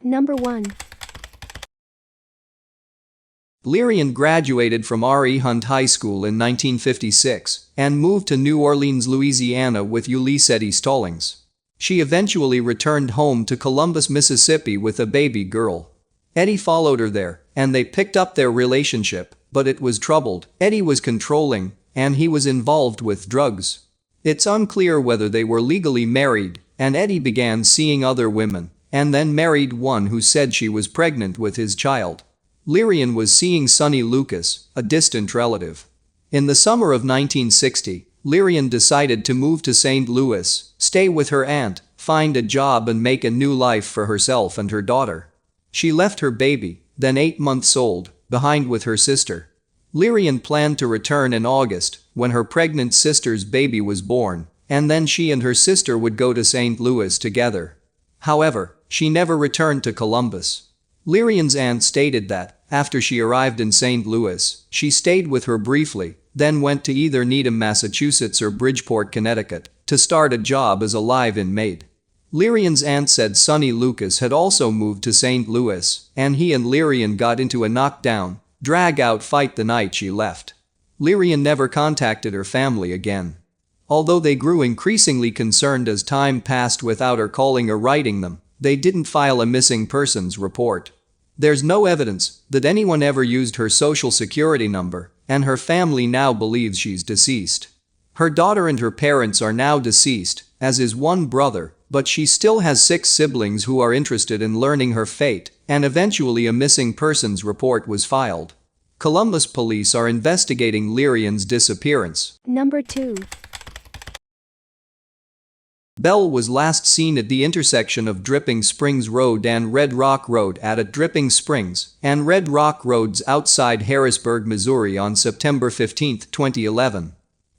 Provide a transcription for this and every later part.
Number 1. Lyrian graduated from R.E. Hunt High School in 1956 and moved to New Orleans, Louisiana with Ulysses Stallings. She eventually returned home to Columbus, Mississippi with a baby girl. Eddie followed her there, and they picked up their relationship, but it was troubled. Eddie was controlling, and he was involved with drugs. It's unclear whether they were legally married, and Eddie began seeing other women, and then married one who said she was pregnant with his child. Lyrian was seeing Sonny Lucas, a distant relative. In the summer of 1960, Lyrian decided to move to St. Louis, stay with her aunt, find a job and make a new life for herself and her daughter. She left her baby, then 8 months old, behind with her sister. Lyrian planned to return in August, when her pregnant sister's baby was born, and then she and her sister would go to St. Louis together. However, she never returned to Columbus. Lyrian's aunt stated that, after she arrived in St. Louis, she stayed with her briefly, then went to either Needham, Massachusetts or Bridgeport, Connecticut, to start a job as a live-in maid. Lyrian's aunt said Sonny Lucas had also moved to St. Louis, and he and Lyrian got into a knockdown, drag-out fight the night she left. Lyrian never contacted her family again. Although they grew increasingly concerned as time passed without her calling or writing them, they didn't file a missing persons report. There's no evidence that anyone ever used her social security number, and her family now believes she's deceased. Her daughter and her parents are now deceased, as is one brother, but she still has 6 siblings who are interested in learning her fate, and eventually a missing persons report was filed. Columbus police are investigating Lyrian's disappearance. Number 2. Belle was last seen at the intersection of Dripping Springs Road and Red Rock Road at Dripping Springs and Red Rock Roads outside Harrisburg, Missouri on September 15, 2011.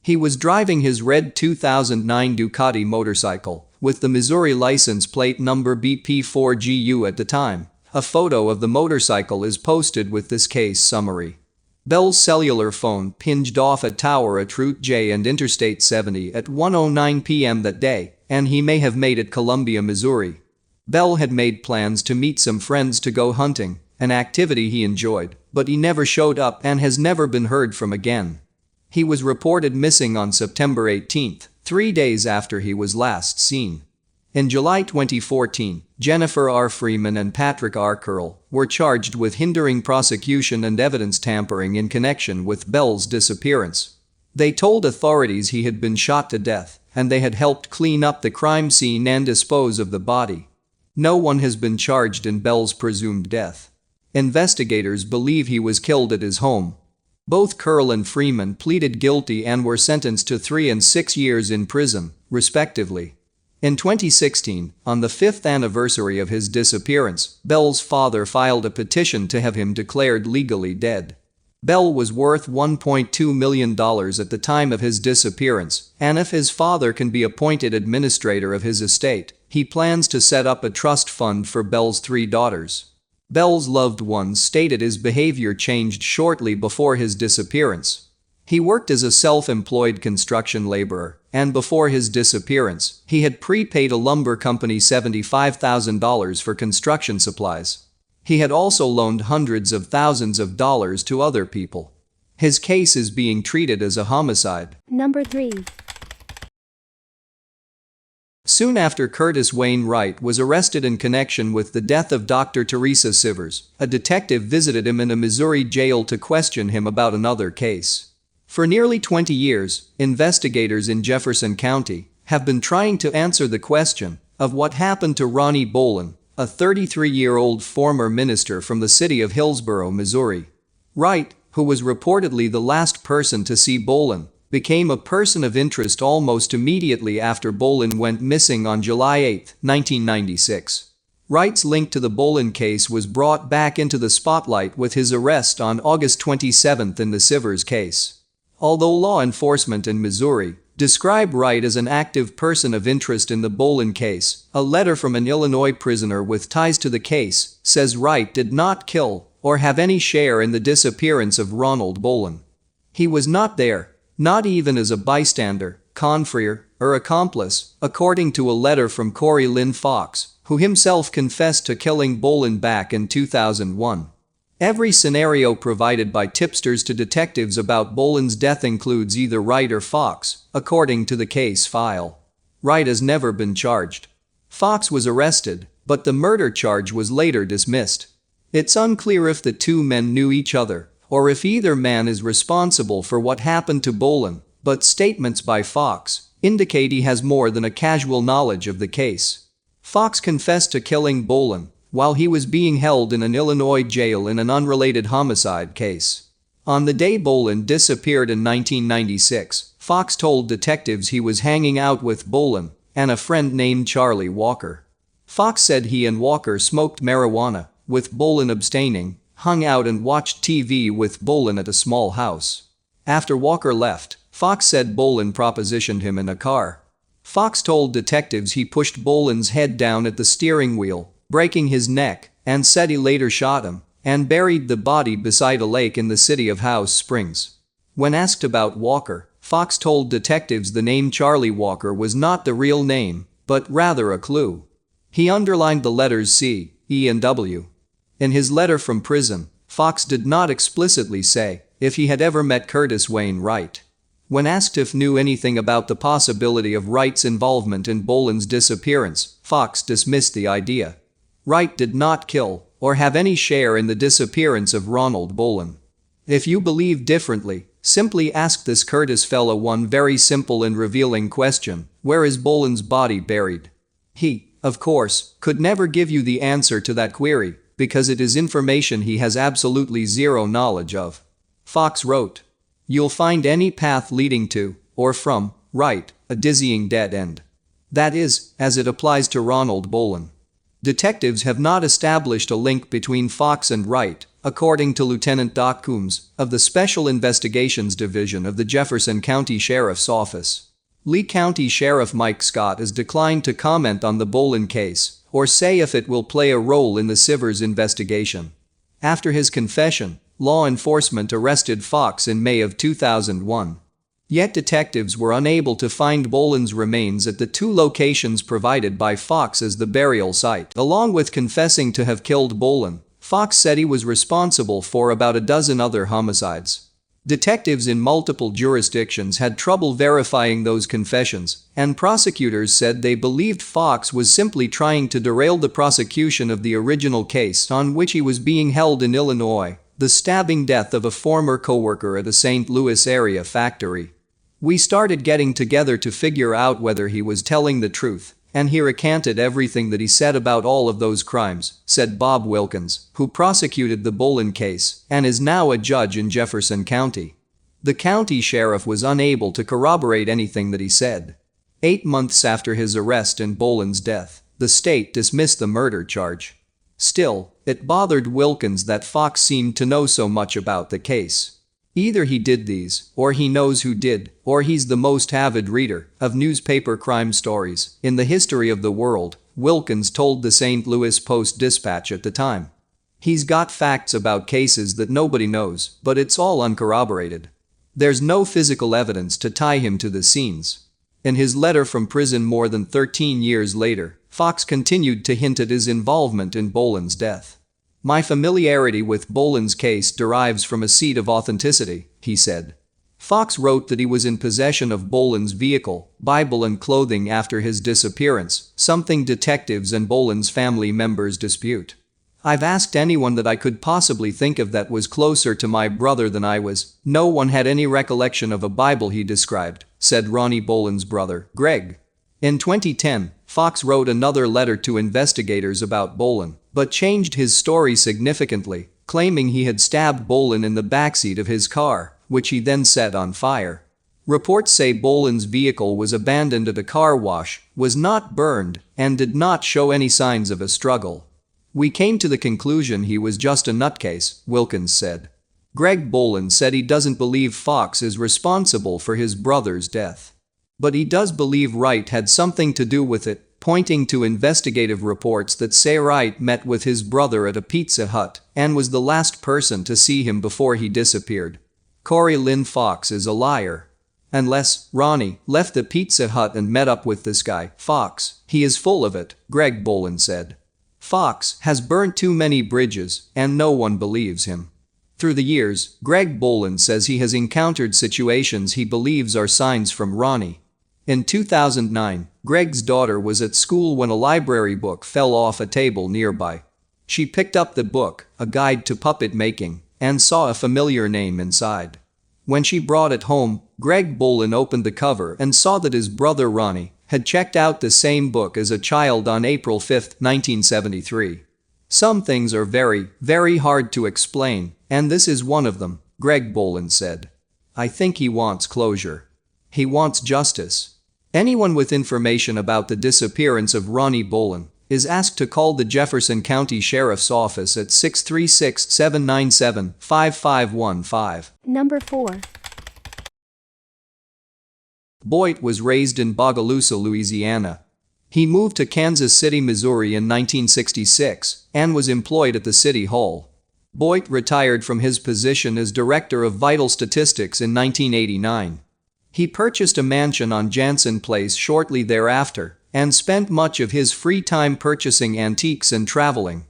He was driving his red 2009 Ducati motorcycle, with the Missouri license plate number BP4GU at the time. A photo of the motorcycle is posted with this case summary. Belle's cellular phone pinged off a tower at Route J and Interstate 70 at 1:09 p.m. that day, and he may have made it Columbia, Missouri. Belle had made plans to meet some friends to go hunting, an activity he enjoyed, but he never showed up and has never been heard from again. He was reported missing on September 18, 3 days after he was last seen. In July 2014, Jennifer R. Freeman and Patrick R. Curl were charged with hindering prosecution and evidence tampering in connection with Belle's disappearance. They told authorities he had been shot to death, and they had helped clean up the crime scene and dispose of the body. No one has been charged in Belle's presumed death. Investigators believe he was killed at his home. Both Curl and Freeman pleaded guilty and were sentenced to 3 and 6 years in prison, respectively. In 2016, on the 5th anniversary of his disappearance, Belle's father filed a petition to have him declared legally dead. Belle was worth $1.2 million at the time of his disappearance, and if his father can be appointed administrator of his estate, he plans to set up a trust fund for Belle's 3 daughters. Belle's loved ones stated his behavior changed shortly before his disappearance. He worked as a self-employed construction laborer, and before his disappearance, he had prepaid a lumber company $75,000 for construction supplies. He had also loaned hundreds of thousands of dollars to other people. His case is being treated as a homicide. Number 3. Soon after Curtis Wainwright was arrested in connection with the death of Dr. Teresa Sivers, a detective visited him in a Missouri jail to question him about another case. For nearly 20 years, investigators in Jefferson County have been trying to answer the question of what happened to Ronnie Bolan, a 33-year-old former minister from the city of Hillsborough, Missouri. Wright, who was reportedly the last person to see Bolan, became a person of interest almost immediately after Bolan went missing on July 8, 1996. Wright's link to the Bolan case was brought back into the spotlight with his arrest on August 27 in the Sivers case. Although law enforcement in Missouri describe Wright as an active person of interest in the Bolan case, a letter from an Illinois prisoner with ties to the case says Wright did not kill or have any share in the disappearance of Ronald Bolan. He was not there, not even as a bystander, confreer, or accomplice, according to a letter from Corey Lynn Fox, who himself confessed to killing Bolan back in 2001. Every scenario provided by tipsters to detectives about Bolan's death includes either Wright or Fox, according to the case file. Wright has never been charged. Fox was arrested, but the murder charge was later dismissed. It's unclear if the two men knew each other, or if either man is responsible for what happened to Bolan, but statements by Fox indicate he has more than a casual knowledge of the case. Fox confessed to killing Bolan while he was being held in an Illinois jail in an unrelated homicide case. On the day Bolan disappeared in 1996, Fox told detectives he was hanging out with Bolan and a friend named Charlie Walker. Fox said he and Walker smoked marijuana, with Bolan abstaining, hung out and watched TV with Bolan at a small house. After Walker left, Fox said Bolan propositioned him in a car. Fox told detectives he pushed Bolan's head down at the steering wheel, breaking his neck, and said he later shot him and buried the body beside a lake in the city of House Springs. When asked about Walker, Fox told detectives the name Charlie Walker was not the real name, but rather a clue. He underlined the letters C, E and W. In his letter from prison, Fox did not explicitly say if he had ever met Curtis Wayne Wright. When asked if knew anything about the possibility of Wright's involvement in Bolan's disappearance, Fox dismissed the idea. Wright did not kill or have any share in the disappearance of Ronald Bolan. If you believe differently, simply ask this Curtis fellow one very simple and revealing question: where is Bolan's body buried? He, of course, could never give you the answer to that query, because it is information he has absolutely zero knowledge of. Fox wrote, "You'll find any path leading to, or from, Wright, a dizzying dead end. That is, as it applies to Ronald Bolan." Detectives have not established a link between Fox and Wright, according to Lieutenant Doc Coombs of the Special Investigations Division of the Jefferson County Sheriff's Office. Lee County Sheriff Mike Scott has declined to comment on the Bolan case or say if it will play a role in the Sivers investigation. After his confession, law enforcement arrested Fox in May of 2001. Yet detectives were unable to find Bolan's remains at the two locations provided by Fox as the burial site. Along with confessing to have killed Bolan, Fox said he was responsible for about a dozen other homicides. Detectives in multiple jurisdictions had trouble verifying those confessions, and prosecutors said they believed Fox was simply trying to derail the prosecution of the original case on which he was being held in Illinois, the stabbing death of a former coworker at a St. Louis area factory. "We started getting together to figure out whether he was telling the truth, and he recanted everything that he said about all of those crimes," said Bob Wilkins, who prosecuted the Bolan case and is now a judge in Jefferson County. The county sheriff was unable to corroborate anything that he said. 8 months after his arrest and Bolan's death, the state dismissed the murder charge. Still, it bothered Wilkins that Fox seemed to know so much about the case. Either he did these, or he knows who did, or he's the most avid reader of newspaper crime stories in the history of the world, Wilkins told the St. Louis Post-Dispatch at the time. He's got facts about cases that nobody knows, but it's all uncorroborated. There's no physical evidence to tie him to the scenes. In his letter from prison more than 13 years later, Fox continued to hint at his involvement in Bolan's death. "My familiarity with Bolan's case derives from a seed of authenticity," he said. Fox wrote that he was in possession of Bolan's vehicle, Bible and clothing after his disappearance, something detectives and Bolan's family members dispute. "I've asked anyone that I could possibly think of that was closer to my brother than I was. No one had any recollection of a Bible," he described, said Ronnie Bolan's brother, Greg. In 2010, Fox wrote another letter to investigators about Bolan, but changed his story significantly, claiming he had stabbed Bolan in the backseat of his car, which he then set on fire. Reports say Bolan's vehicle was abandoned at a car wash, was not burned, and did not show any signs of a struggle. "We came to the conclusion he was just a nutcase," Wilkins said. Greg Bolan said he doesn't believe Fox is responsible for his brother's death. But he does believe Wright had something to do with it, pointing to investigative reports that say Wright met with his brother at a Pizza Hut and was the last person to see him before he disappeared. Corey Lynn Fox is a liar. Unless Ronnie left the Pizza Hut and met up with this guy, Fox, he is full of it, Greg Bolan said. Fox has burnt too many bridges, and no one believes him. Through the years, Greg Bolan says he has encountered situations he believes are signs from Ronnie. In 2009, Greg's daughter was at school when a library book fell off a table nearby. She picked up the book, a guide to puppet making, and saw a familiar name inside. When she brought it home, Greg Bolan opened the cover and saw that his brother Ronnie had checked out the same book as a child on April 5, 1973. Some things are very, very hard to explain, and this is one of them, Greg Bolan said. I think he wants closure. He wants justice. Anyone with information about the disappearance of Ronnie Bolan is asked to call the Jefferson County Sheriff's Office at 636-797-5515. Number 4. Boyt was raised in Bogalusa, Louisiana. He moved to Kansas City, Missouri in 1966 and was employed at the City Hall. Boyt retired from his position as Director of Vital Statistics in 1989. He purchased a mansion on Jansen Place shortly thereafter and spent much of his free time purchasing antiques and traveling.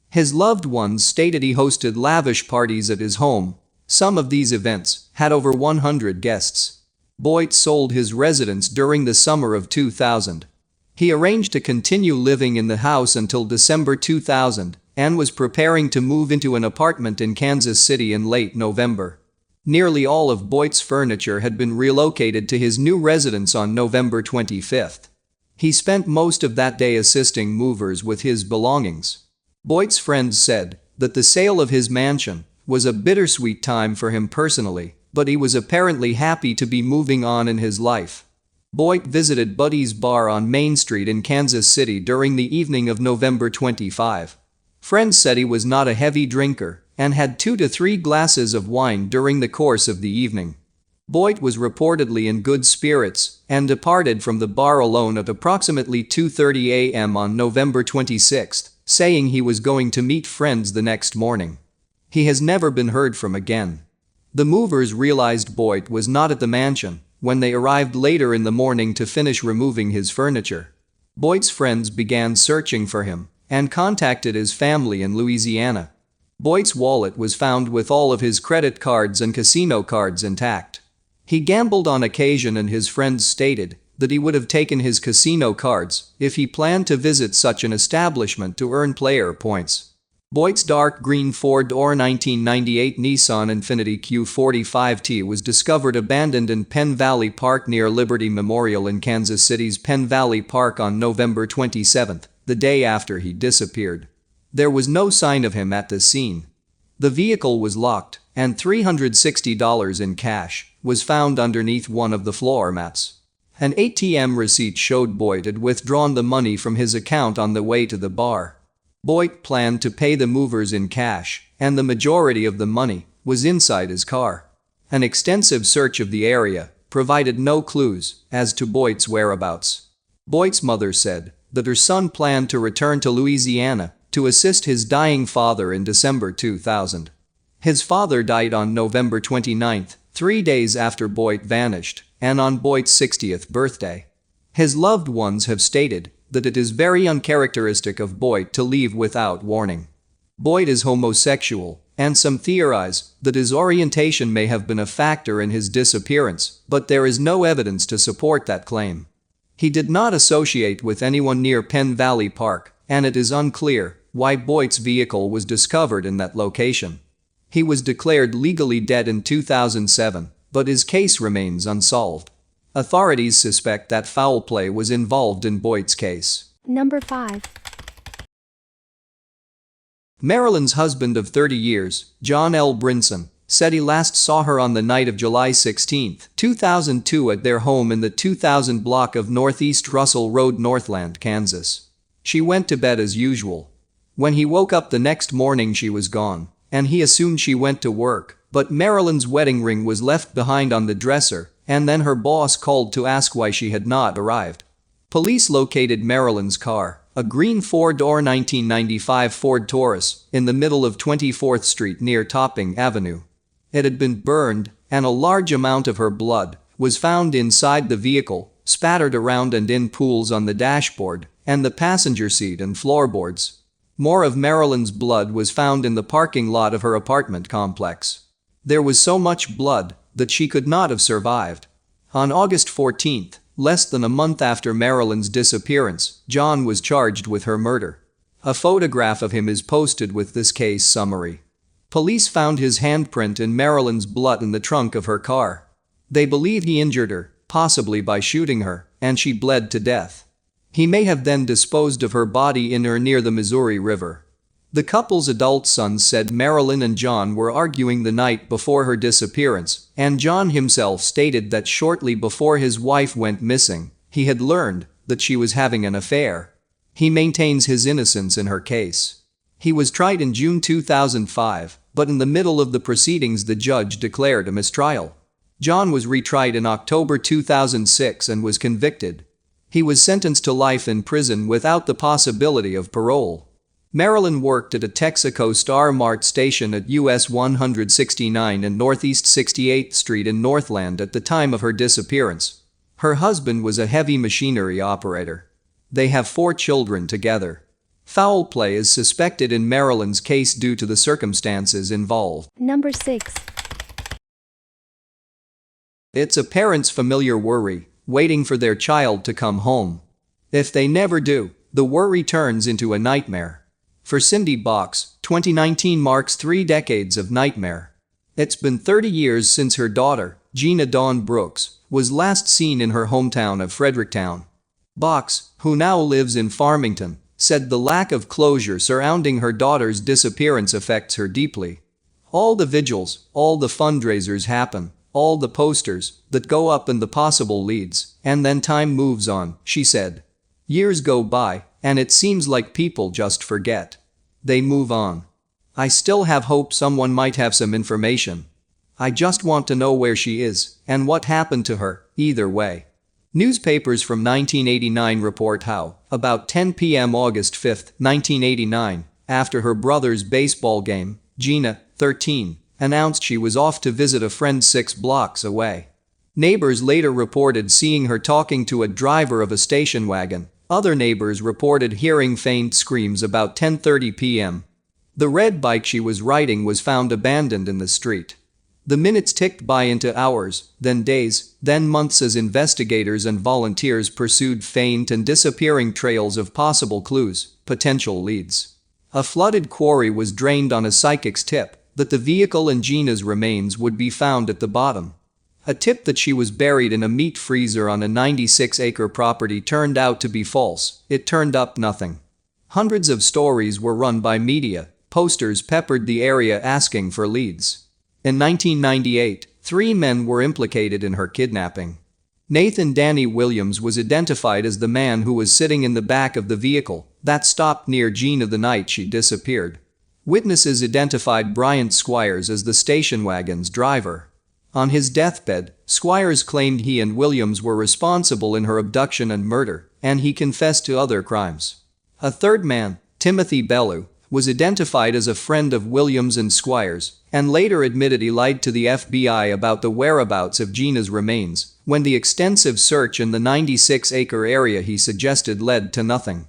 His loved ones stated he hosted lavish parties at his home. Some of these events had over 100 guests. Boyt sold his residence during the summer of 2000. He arranged to continue living in the house until December 2000 and was preparing to move into an apartment in Kansas City in late November. Nearly all of Boyt's furniture had been relocated to his new residence on November 25. He spent most of that day assisting movers with his belongings. Boyt's friends said that the sale of his mansion was a bittersweet time for him personally, but he was apparently happy to be moving on in his life. Boyt visited Buddy's Bar on Main Street in Kansas City during the evening of November 25. Friends said he was not a heavy drinker and had 2 to 3 glasses of wine during the course of the evening. Boyt was reportedly in good spirits and departed from the bar alone at approximately 2:30 a.m. on November 26, saying he was going to meet friends the next morning. He has never been heard from again. The movers realized Boyt was not at the mansion when they arrived later in the morning to finish removing his furniture. Boyt's friends began searching for him and contacted his family in Louisiana. Boyt's wallet was found with all of his credit cards and casino cards intact. He gambled on occasion, and his friends stated that he would have taken his casino cards if he planned to visit such an establishment to earn player points. Boyt's dark green 4-door 1998 Nissan Infiniti Q45T was discovered abandoned in Penn Valley Park near Liberty Memorial in Kansas City's Penn Valley Park on November 27, the day after he disappeared. There was no sign of him at the scene. The vehicle was locked, and $360 in cash was found underneath one of the floor mats. An ATM receipt showed Boyt had withdrawn the money from his account on the way to the bar. Boyt planned to pay the movers in cash, and the majority of the money was inside his car. An extensive search of the area provided no clues as to Boyt's whereabouts. Boyt's mother said that her son planned to return to Louisiana to assist his dying father in December 2000. His father died on November 29, 3 days after Boyt vanished, and on Boyt's 60th birthday. His loved ones have stated that it is very uncharacteristic of Boyt to leave without warning. Boyt is homosexual, and some theorize that his orientation may have been a factor in his disappearance, but there is no evidence to support that claim. He did not associate with anyone near Penn Valley Park, and it is unclear why Boyt's vehicle was discovered in that location. He was declared legally dead in 2007, but his case remains unsolved. Authorities suspect that foul play was involved in Boyt's case. Number 5. Marilyn's husband of 30 years, John L. Brinson, said he last saw her on the night of July 16, 2002 at their home in the 2000 block of Northeast Russell Road, Northland, Kansas. She went to bed as usual. When he woke up the next morning, she was gone, and he assumed she went to work, but Marilyn's wedding ring was left behind on the dresser, and then her boss called to ask why she had not arrived. Police located Marilyn's car, a green 4-door 1995 Ford Taurus, in the middle of 24th Street near Topping Avenue. It had been burned, and a large amount of her blood was found inside the vehicle, spattered around and in pools on the dashboard and the passenger seat and floorboards. More of Marilyn's blood was found in the parking lot of her apartment complex. There was so much blood that she could not have survived. On August 14, less than a month after Marilyn's disappearance, John was charged with her murder. A photograph of him is posted with this case summary. Police found his handprint in Marilyn's blood in the trunk of her car. They believe he injured her, possibly by shooting her, and she bled to death. He may have then disposed of her body in or near the Missouri River. The couple's adult son said Marilyn and John were arguing the night before her disappearance, and John himself stated that shortly before his wife went missing, he had learned that she was having an affair. He maintains his innocence in her case. He was tried in June 2005, but in the middle of the proceedings the judge declared a mistrial. John was retried in October 2006 and was convicted. He was sentenced to life in prison without the possibility of parole. Marilyn worked at a Texaco Star Mart station at US 169 and Northeast 68th Street in Northland at the time of her disappearance. Her husband was a heavy machinery operator. They have 4 children together. Foul play is suspected in Marilyn's case due to the circumstances involved. Number 6. It's a parent's familiar worry, waiting for their child to come home. If they never do, the worry turns into a nightmare. For Cindy Box, 2019 marks 3 decades of nightmare. It's been 30 years since her daughter, Gina Brooks, was last seen in her hometown of Fredericktown. Box, who now lives in Farmington, said the lack of closure surrounding her daughter's disappearance affects her deeply. All the vigils, all the fundraisers happen, all the posters that go up and the possible leads, and then time moves on, she said. Years go by, and it seems like people just forget. They move on. I still have hope someone might have some information. I just want to know where she is and what happened to her, either way. Newspapers from 1989 report how, about 10 p.m. August 5, 1989, after her brother's baseball game, Gina, 13, announced she was off to visit a friend 6 blocks away. Neighbors later reported seeing her talking to a driver of a station wagon. Other neighbors reported hearing faint screams about 10:30 p.m. The red bike she was riding was found abandoned in the street. The minutes ticked by into hours, then days, then months as investigators and volunteers pursued faint and disappearing trails of possible clues, potential leads. A flooded quarry was drained on a psychic's tip that the vehicle and Gina's remains would be found at the bottom. A tip that she was buried in a meat freezer on a 96-acre property turned out to be false. It turned up nothing. Hundreds of stories were run by media, posters peppered the area asking for leads. In 1998, 3 men were implicated in her kidnapping. Nathan Danny Williams was identified as the man who was sitting in the back of the vehicle that stopped near Gina the night she disappeared. Witnesses identified Bryant Squires as the station wagon's driver. On his deathbed, Squires claimed he and Williams were responsible in her abduction and murder, and he confessed to other crimes. A third man, Timothy Bellew, was identified as a friend of Williams and Squires, and later admitted he lied to the FBI about the whereabouts of Gina's remains, when the extensive search in the 96-acre area he suggested led to nothing.